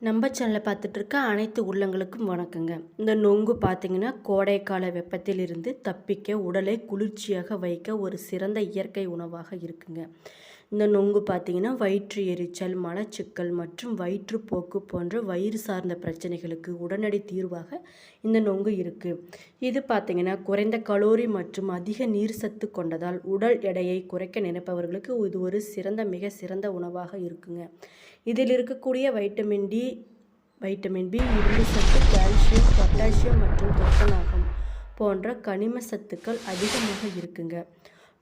நம்ம சேனலை பார்த்துட்டு இருக்க அனைத்து உள்ளங்களுக்கும் வணக்கங்க. இந்த நொங்கு பார்த்தீங்கன்னா, கோடைக்கால வெப்பத்திலிருந்து தப்பிக்க உடலை குளிர்ச்சியாக வைக்க ஒரு சிறந்த இயற்கை உணவாக இருக்குங்க. இந்த நொங்கு பார்த்தீங்கன்னா, வயிற்று எரிச்சல், மலச்சிக்கல் மற்றும் வயிற்றுப்போக்கு போன்ற வயிறு சார்ந்த பிரச்சனைகளுக்கு உடனடி தீர்வாக இந்த நொங்கு இருக்குது. இது பார்த்தீங்கன்னா, குறைந்த கலோரி மற்றும் அதிக நீர் சத்து கொண்டதால் உடல் எடையை குறைக்க நினைப்பவர்களுக்கு இது ஒரு மிக சிறந்த உணவாக இருக்குங்க. இதில் இருக்கக்கூடிய வைட்டமின் பி, இரும்பு சத்து, கால்சியம், பொட்டாசியம் மற்றும் துத்தநாகம் போன்ற கனிம சத்துக்கள் அதிகமாக இருக்குங்க.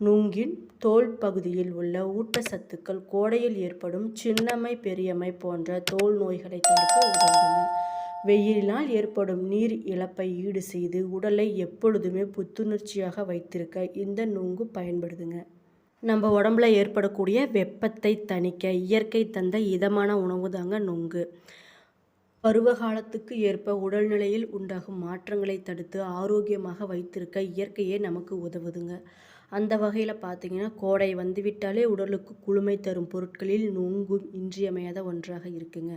நுங்கின் தோல் பகுதியில் உள்ள ஊட்டச்சத்துக்கள் கோடையில் ஏற்படும் சின்னம்மை, பெரியம்மை போன்ற தோல் நோய்களை தடுக்க உதவுதுங்க. வெயிலினால் ஏற்படும் நீர் இழப்பை ஈடு செய்து உடலை எப்பொழுதுமே புத்துணர்ச்சியாக வைத்திருக்க இந்த நுங்கு பயன்படுதுங்க. நம்ம உடம்புல ஏற்படக்கூடிய வெப்பத்தை தணிக்க இயற்கை தந்த இதமான உணவு தாங்க நொங்கு. பருவகாலத்துக்கு ஏற்ப உடல்நிலையில் உண்டாகும் மாற்றங்களை தடுத்து ஆரோக்கியமாக வைத்திருக்க இயற்கையே நமக்கு உதவுதுங்க. அந்த வகையில் பார்த்தீங்கன்னா, கோடை வந்துவிட்டாலே உடலுக்கு குளுமை தரும் பொருட்களில் நொங்கும் இன்றியமையாத ஒன்றாக இருக்குங்க.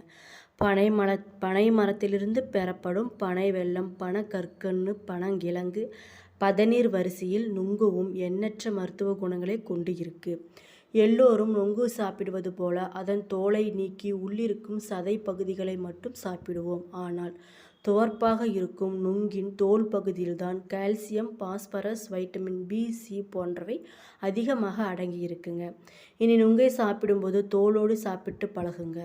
பனை மரத்திலிருந்து பெறப்படும் பனை வெல்லம், பனங்கற்கண்டு, பனங்கிழங்கு, பதநீர் வரிசையில் நுங்குவும் எண்ணற்ற மருத்துவ குணங்களை கொண்டு இருக்கு. எல்லோரும் நொங்கு சாப்பிடுவது போல அதன் தோலை நீக்கி உள்ளிருக்கும் சதை பகுதிகளை மட்டும் சாப்பிடுவோம். ஆனால் துவர்ப்பாக இருக்கும் நுங்கின் தோல் பகுதியில்தான் calcium, phosphorus, vitamin B, C போன்றவை அதிகமாக அடங்கி இருக்குங்க. இனி நுங்கை சாப்பிடும்போது தோலோடு சாப்பிட்டு பழகுங்க.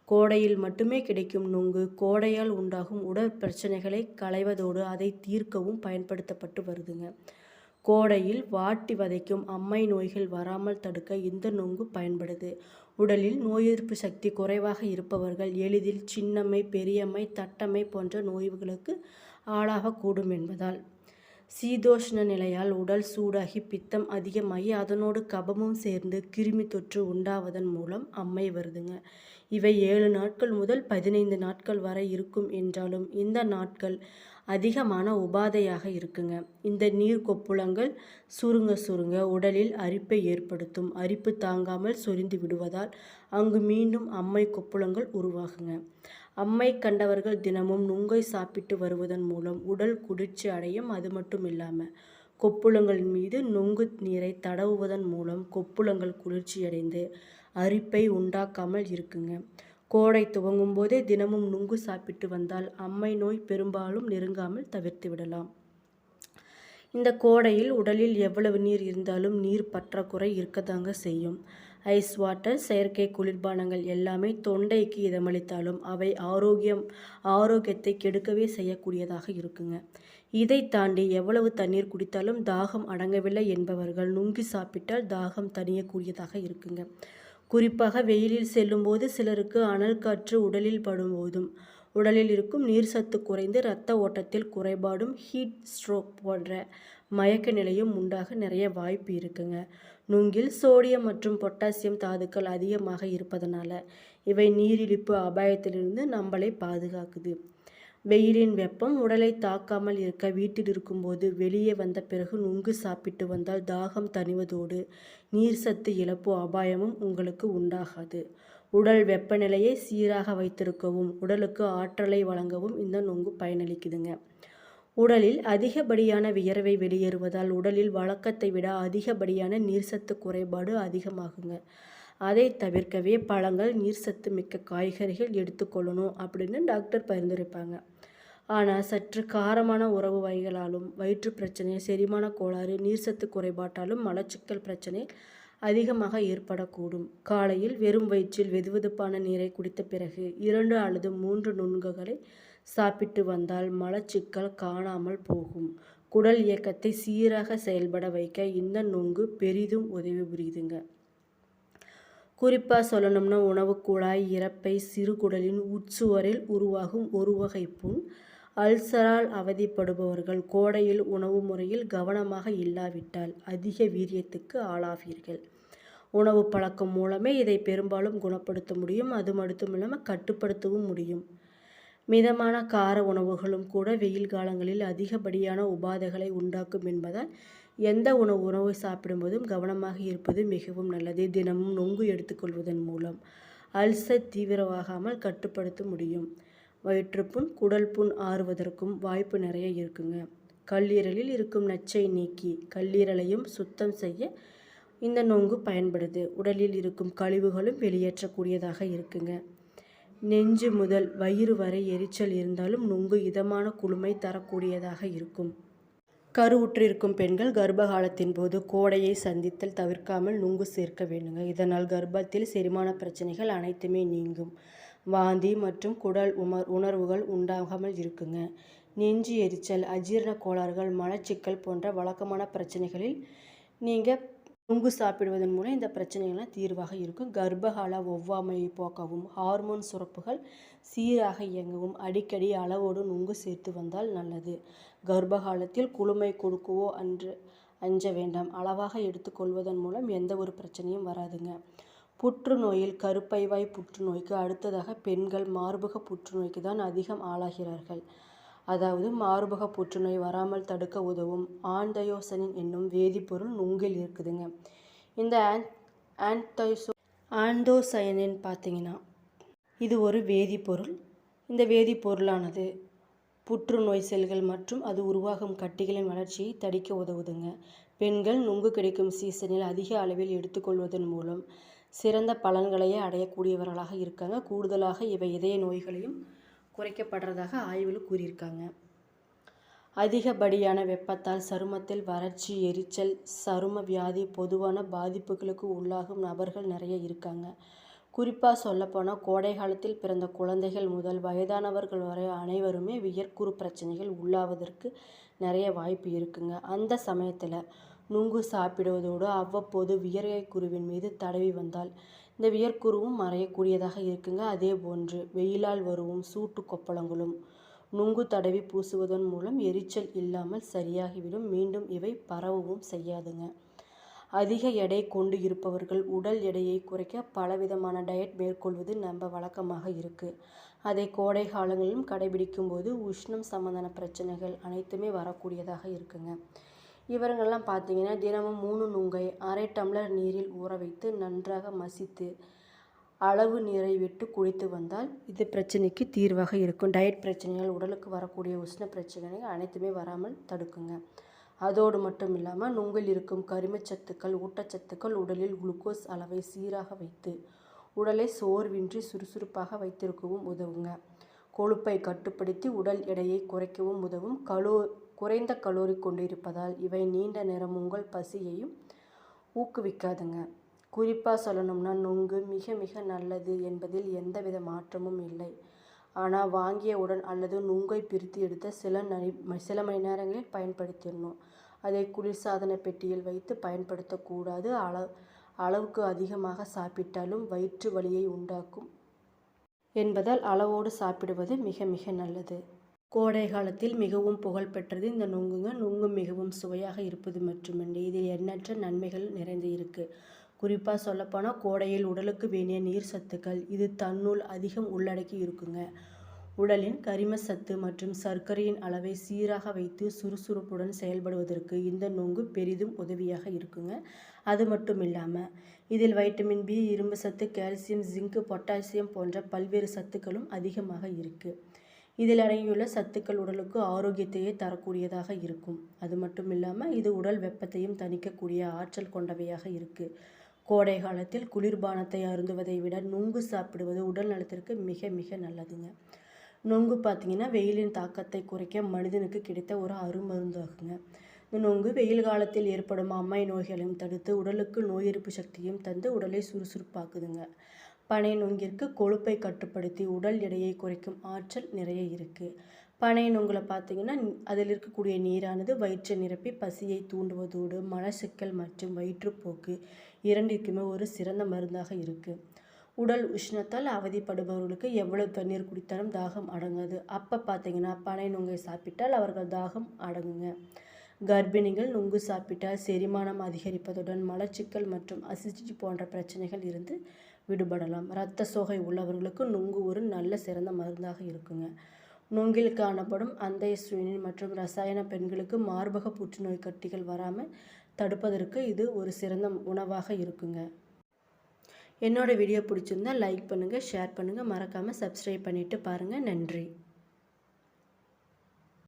கோடையில் மட்டுமே கிடைக்கும் நுங்கு கோடையால் உண்டாகும் உடல் பிரச்சனைகளை களைவதோடு அதை தீர்க்கவும் பயன்படுத்தப்பட்டு வருதுங்க. கோடையில் வாட்டி வதைக்கும் அம்மை நோய்கள் வராமல் தடுக்க இந்த நொங்கு பயன்படுது. உடலில் நோய் எதிர்ப்பு சக்தி குறைவாக இருப்பவர்கள் எளிதில் சின்னம்மை, பெரியம்மை, தட்டம்மை போன்ற நோய்களுக்கு ஆளாகக்கூடும் என்பதால் சீதோஷ்ண நிலையால் உடல் சூடாகி பித்தம் அதிகமாகி அதனோடு கபமும் சேர்ந்து கிருமி தொற்று உண்டாவதன் மூலம் அம்மை வருதுங்க. இவை 7 நாட்கள் முதல் 15 நாட்கள் வரை இருக்கும் என்றாலும் இந்த நாட்கள் அதிகமான உபாதையாக இருக்குங்க. இந்த நீர் கொப்புளங்கள் சுருங்க உடலில் அரிப்பை ஏற்படுத்தும். அரிப்பு தாங்காமல் சொரிந்து விடுவதால் அங்கு மீண்டும் அம்மை கொப்புளங்கள் உருவாகுங்க. அம்மை கண்டவர்கள் தினமும் நுங்கை சாப்பிட்டு வருவதன் மூலம் உடல் குளிர்ச்சி அடையும். அது மட்டும் இல்லாமல் கொப்புளங்களின் மீது நுங்கு நீரை தடவுவதன் மூலம் கொப்புளங்கள் குளிர்ச்சியடைந்து அரிப்பை உண்டாக்காமல் இருக்குங்க. கோடை துவங்கும் போதே தினமும் நுங்கு சாப்பிட்டு வந்தால் அம்மை நோய் பெரும்பாலும் நெருங்காமல் தவிர்த்து விடலாம். இந்த கோடையில் உடலில் எவ்வளவு நீர் இருந்தாலும் நீர் பற்றாக்குறை இருக்கதாங்க செய்யும். ஐஸ் வாட்டர், செயற்கை குளிர்பானங்கள் எல்லாமே தொண்டைக்கு இதமளித்தாலும் அவை ஆரோக்கியத்தை கெடுக்கவே செய்யக்கூடியதாக இருக்குங்க. இதை தாண்டி எவ்வளவு தண்ணீர் குடித்தாலும் தாகம் அடங்கவில்லை என்பவர்கள் நுங்கு சாப்பிட்டால் தாகம் தணியக்கூடியதாக இருக்குங்க. குறிப்பாக வெயிலில் செல்லும்போது சிலருக்கு அனல் காற்று உடலில் படும்போதும் உடலில் இருக்கும் நீர் சத்து குறைந்து இரத்த ஓட்டத்தில் குறைபாடும், ஹீட் ஸ்ட்ரோக் போன்ற மயக்க நிலையும் உண்டாக நிறைய வாய்ப்பு இருக்குங்க. நுங்கில் சோடியம் மற்றும் பொட்டாசியம் தாதுக்கள் அதிகமாக இருப்பதனால இவை நீரிழிப்பு அபாயத்திலிருந்து நம்மளை பாதுகாக்குது. வெயிலின் வெப்பம் உடலை தாக்காமல் இருக்க வீட்டில் இருக்கும்போது வெளியே வந்த பிறகு நுங்கு சாப்பிட்டு வந்தால் தாகம் தணிவதோடு நீர் சத்து இழப்பு அபாயமும் உங்களுக்கு உண்டாகாது. உடல் வெப்பநிலையை சீராக வைத்திருக்கவும் உடலுக்கு ஆற்றலை வழங்கவும் இந்த நுங்கு பயனளிக்குதுங்க. உடலில் அதிகப்படியான வியர்வை வெளியேறுவதால் உடலில் வழக்கத்தை விட அதிகப்படியான நீர்சத்து குறைபாடு அதிகமாகுங்க. அதை தவிர்க்கவே பழங்கள், நீர்சத்து மிக்க காய்கறிகள் எடுத்துக்கொள்ளணும் அப்படின்னு டாக்டர் பரிந்துரைப்பாங்க. ஆனால் சற்று காரமான உணவு வகைகளாலும் வயிற்று பிரச்சனை, செரிமான கோளாறு, நீர்சத்து குறைபாட்டாலும் மலச்சிக்கல் பிரச்சனை அதிகமாக ஏற்படக்கூடும். காலையில் வெறும் வயிற்றில் வெதுவெதுப்பான நீரை குடித்த பிறகு 2 அல்லது 3 நுங்குகளை சாப்பிட்டு வந்தால் மலச்சிக்கல் காணாமல் போகும். குடல் இயக்கத்தை சீராக செயல்பட வைக்க இந்த நுங்கு பெரிதும் உதவி புரியுதுங்க. குறிப்பாக சொல்லணும்னா உணவு குழாய், இரைப்பை, சிறுகுடலின் உட்சுவரில் உருவாகும் ஒரு வகை புண், அல்சரால் அவதிப்படுபவர்கள் கோடையில் உணவு முறையில் கவனமாக இல்லாவிட்டால் அதிக வீரியத்துக்கு ஆளாவீர்கள். உணவு பழக்கம் மூலமே இதை பெரும்பாலும் குணப்படுத்த முடியும். அது மட்டும் இல்லாமல் கட்டுப்படுத்தவும் முடியும். மிதமான கார உணவுகளும் கூட வெயில் காலங்களில் அதிகப்படியான உபாதைகளை உண்டாக்கும் என்பதால் எந்த உணவை சாப்பிடும்போதும் கவனமாக இருப்பது மிகவும் நல்லது. தினமும் நொங்கு எடுத்துக்கொள்வதன் மூலம் அல்சர் தீவிரமாகாமல் கட்டுப்படுத்த முடியும். வயிற்றுப்புண், குடல் புண் ஆறுவதற்கும் வாய்ப்பு நிறைய இருக்குங்க. கல்லீரலில் இருக்கும் நச்சை நீக்கி கல்லீரலையும் சுத்தம் செய்ய இந்த நொங்கு பயன்படுது. உடலில் இருக்கும் கழிவுகளும் வெளியேற்றக்கூடியதாக இருக்குங்க. நெஞ்சு முதல் வயிறு வரை எரிச்சல் இருந்தாலும் நுங்கு இதமான குளுமை தரக்கூடியதாக இருக்கும். கருவுற்றிருக்கும் பெண்கள் கர்ப்பகாலத்தின் போது கோடையை சந்தித்தல் தவிர்க்காமல் நுங்கு சேர்க்க வேண்டுங்க. இதனால் கர்ப்பத்தில் செரிமான பிரச்சனைகள் அனைத்துமே நீங்கும். வாந்தி மற்றும் குடல் உணர்வுகள் உண்டாகாமல் இருக்குங்க. நெஞ்சு எரிச்சல், அஜீரண கோளாறுகள், மலச்சிக்கல் போன்ற வழக்கமான பிரச்சனைகளில் நீங்கள் நுங்கு சாப்பிடுவதன் மூலம் இந்த பிரச்சனைகள்லாம் தீர்வாக இருக்கும். கர்ப்பகால ஒவ்வாமையை போக்கவும், ஹார்மோன் சுரப்புகள் சீராக இயங்கவும் அடிக்கடி அளவோடு நுங்கு சேர்த்து வந்தால் நல்லது. கர்ப்பகாலத்தில் குளுமை கொடுக்கவோ அஞ்ச வேண்டாம். அளவாக எடுத்துக்கொள்வதன் மூலம் எந்த ஒரு பிரச்சனையும் வராதுங்க. புற்றுநோயில் கருப்பைவாய் புற்றுநோய்க்கு அடுத்ததாக பெண்கள் மார்பக புற்றுநோய்க்கு தான் அதிகம் ஆளாகிறார்கள். அதாவது மார்பக புற்றுநோய் வராமல் தடுக்க உதவும் ஆன்தயோசனின் என்னும் வேதிப்பொருள் நுங்கில் இருக்குதுங்க. இந்த ஆன்தோசயனின் பார்த்தீங்கன்னா இது ஒரு வேதிப்பொருள். இந்த வேதிப்பொருளானது புற்றுநோய் செல்கள் மற்றும் அது உருவாகும் கட்டிகளின் வளர்ச்சியை தடுக்க உதவுதுங்க. பெண்கள் நுங்கு கிடைக்கும் சீசனில் அதிக அளவில் எடுத்துக்கொள்வதன் மூலம் சிறந்த பலன்களையே அடையக்கூடியவர்களாக இருக்காங்க. கூடுதலாக இவை இதய நோய்களையும் குறைக்கப்படுறதாக ஆய்வில் கூறியிருக்காங்க. அதிகப்படியான வெப்பத்தால் சருமத்தில் வறட்சி, எரிச்சல், சரும வியாதி பொதுவான பாதிப்புகளுக்கு உள்ளாகும் நபர்கள் நிறைய இருக்காங்க. குறிப்பாக சொல்லப்போனால் கோடை காலத்தில் பிறந்த குழந்தைகள் முதல் வயதானவர்கள் வரை அனைவருமே வியர்க்குரு பிரச்சனைகள் உள்ளாவதற்கு நிறைய வாய்ப்பு இருக்குங்க. அந்த சமயத்தில் நுங்கு சாப்பிடுவதோடு அவ்வப்போது வியர்வை குருவின் மீது தடவி வந்தால் இந்த வியர்க்குருவும் மறையக்கூடியதாக இருக்குங்க. அதே போன்று வெயிலால் வருவும் சூட்டு கொப்பளங்களும் நுங்கு தடவி பூசுவதன் மூலம் எரிச்சல் இல்லாமல் சரியாகிவிடும். மீண்டும் இவை பரவவும் செய்யாதுங்க. அதிக எடை கொண்டு இருப்பவர்கள் உடல் எடையை குறைக்க பலவிதமான டயட் மேற்கொள்வது நம்ம வழக்கமாக இருக்குது. அதை கோடை காலங்களிலும் கடைபிடிக்கும் போது உஷ்ணம் சம்பந்தமான பிரச்சனைகள் அனைத்துமே வரக்கூடியதாக இருக்குங்க. இவர்களெல்லாம் பார்த்தீங்கன்னா தினமும் 3 நுங்கை அரை டம்ளர் நீரில் ஊற வைத்து நன்றாக மசித்து அளவு நீரை விட்டு குடித்து வந்தால் இது பிரச்சனைக்கு தீர்வாக இருக்கும். டயட் பிரச்சனைகள், உடலுக்கு வரக்கூடிய உஷ்ண பிரச்சனைகள் அனைத்துமே வராமல் தடுக்குங்க. அதோடு மட்டும் இல்லாமல் நுங்கில் இருக்கும் கரிமச்சத்துக்கள், ஊட்டச்சத்துக்கள் உடலில் குளுக்கோஸ் அளவை சீராக வைத்து உடலை சோர்வின்றி சுறுசுறுப்பாக வைத்திருக்கவும் உதவுங்க. கொழுப்பை கட்டுப்படுத்தி உடல் எடையை குறைக்கவும் உதவும். குறைந்த கலோரி கொண்டிருப்பதால் இவை நீண்ட நேரம் உங்கள் பசியையும் ஊக்குவிக்காதுங்க. குறிப்பாக சொல்லணும்னா நுங்கு மிக மிக நல்லது என்பதில் எந்தவித மாற்றமும் இல்லை. ஆனால் வாங்கியவுடன் அல்லது நுங்கை பிரித்து எடுத்த சில மணி நேரங்களில் பயன்படுத்திடணும். அதை குளிர்சாதன பெட்டியில் வைத்து பயன்படுத்தக்கூடாது. அளவுக்கு அதிகமாக சாப்பிட்டாலும் வயிற்று வலியை உண்டாக்கும் என்பதால் அளவோடு சாப்பிடுவது மிக மிக நல்லது. கோடை காலத்தில் மிகவும் புகழ்பெற்றது இந்த நுங்குங்க. நுங்கு மிகவும் சுவையாக இருப்பது மட்டுமின்றி இதில் எண்ணற்ற நன்மைகள் நிறைந்து இருக்குது. குறிப்பாக சொல்லப்போனால் கோடையில் உடலுக்கு வேண்டிய நீர் சத்துக்கள் இது தன்னுள் அதிகம் உள்ளடக்கி இருக்குங்க. உடலின் கரிம சத்து மற்றும் சர்க்கரையின் அளவை சீராக வைத்து சுறுசுறுப்புடன் செயல்படுவதற்கு இந்த நுங்கு பெரிதும் உதவியாக இருக்குங்க. அது மட்டும் இல்லாமல் இதில் வைட்டமின் பி, இரும்பு சத்து, கால்சியம், ஜிங்க், பொட்டாசியம் போன்ற பல்வேறு சத்துக்களும் அதிகமாக இருக்குது. இதில் அடங்கியுள்ள சத்துக்கள் உடலுக்கு ஆரோக்கியத்தையே தரக்கூடியதாக இருக்கும். அது மட்டும் இல்லாமல் இது உடல் வெப்பத்தையும் தணிக்கக்கூடிய ஆற்றல் கொண்டவையாக இருக்குது. கோடை காலத்தில் குளிர்பானத்தை அருந்துவதை விட நுங்கு சாப்பிடுவது உடல் நலத்திற்கு மிக மிக நல்லதுங்க. நுங்கு பார்த்திங்கன்னா வெயிலின் தாக்கத்தை குறைக்க மனிதனுக்கு கிடைத்த ஒரு அருமருந்தாகுங்க. இந்த நுங்கு வெயில் காலத்தில் ஏற்படும் அம்மை நோய்களையும் தடுத்து உடலுக்கு நோய் எதிர்ப்பு சக்தியும் தந்து உடலை சுறுசுறுப்பாக்குதுங்க. பனை நுங்கிற்கு கொழுப்பை கட்டுப்படுத்தி உடல் எடையை குறைக்கும் ஆற்றல் நிறைய இருக்குது. பனை நுங்கில் பார்த்திங்கன்னா அதில் இருக்கக்கூடிய நீரானது வயிற்றை நிரப்பி பசியை தூண்டுவதோடு மலச்சிக்கல் மற்றும் வயிற்றுப்போக்கு இரண்டிற்குமே ஒரு சிறந்த மருந்தாக இருக்குது. உடல் உஷ்ணத்தால் அவதிப்படுபவர்களுக்கு எவ்வளவு தண்ணீர் குடித்தாலும் தாகம் அடங்காது. அப்போ பார்த்திங்கன்னா பனை நுங்கை சாப்பிட்டால் அவர்கள் தாகம் அடங்குங்க. கர்ப்பிணிகள் நுங்கு சாப்பிட்டால் செரிமானம் அதிகரிப்பதுடன் மலச்சிக்கல் மற்றும் அசிடிட்டி போன்ற பிரச்சனைகள் இருந்து விடுபடலாம். இரத்த சோகை உள்ளவர்களுக்கு நுங்கு ஒரு நல்ல சிறந்த மருந்தாக இருக்குங்க. நுங்கில் காணப்படும் அந்தையஸ்டினின் மற்றும் ரசாயன பெண்களுக்கு மார்பக புற்றுநோய் கட்டிகள் வராமல் தடுப்பதற்கு இது ஒரு சிறந்த உணவாக இருக்குங்க. என்னோடய வீடியோ பிடிச்சிருந்தா லைக் பண்ணுங்கள், ஷேர் பண்ணுங்கள், மறக்காமல் சப்ஸ்கிரைப் பண்ணிவிட்டு பாருங்கள். நன்றி.